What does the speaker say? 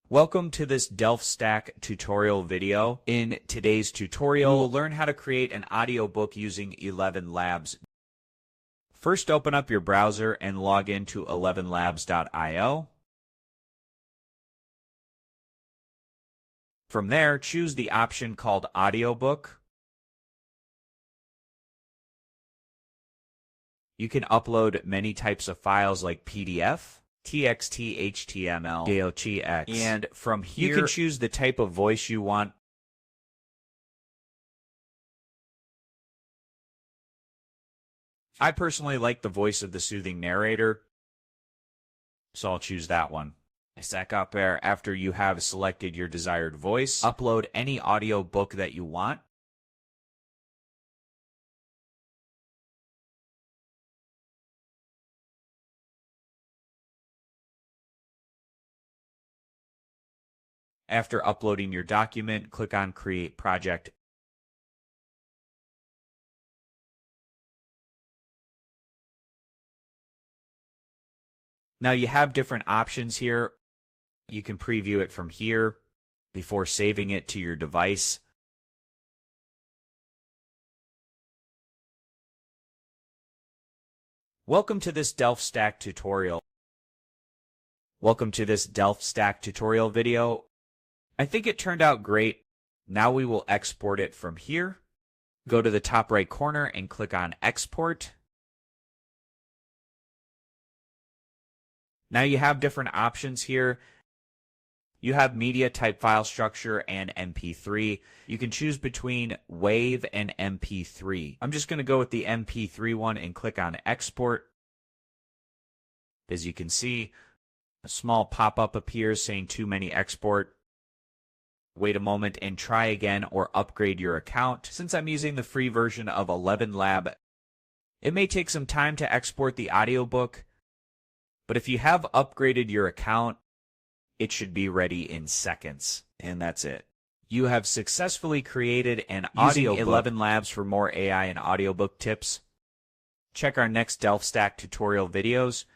Welcome to this DelftStack tutorial video. In today's tutorial, we'll learn how to create an audiobook using ElevenLabs. First, open up your browser and log into ElevenLabs.io. From there, choose the option called Audiobook. You can upload many types of files like PDF, TXT, HTML, DOCX, and from here you can choose the type of voice you want. I personally like the voice of the soothing narrator, so I'll choose that one. Stack up there after you have selected your desired voice. Upload any audiobook that you want. After uploading your document, click on Create Project. Now you have different options here. You can preview it from here before saving it to your device. Welcome to this DelftStack tutorial. Welcome to this DelftStack tutorial video. I think it turned out great. Now we will export it from here. Go to the top right corner and click on Export. Now you have different options here. You have media type file structure and MP3. You can choose between WAV and MP3. I'm just going to go with the MP3 one and click on Export. As you can see, a small pop-up appears saying too many export. Wait a moment and try again or upgrade your account. Since I'm using the free version of ElevenLabs, it may take some time to export the audiobook, but if you have upgraded your account, it should be ready in seconds. And that's it. You have successfully created an audiobook. Using ElevenLabs for more AI and audiobook tips. Check our next DelftStack tutorial videos.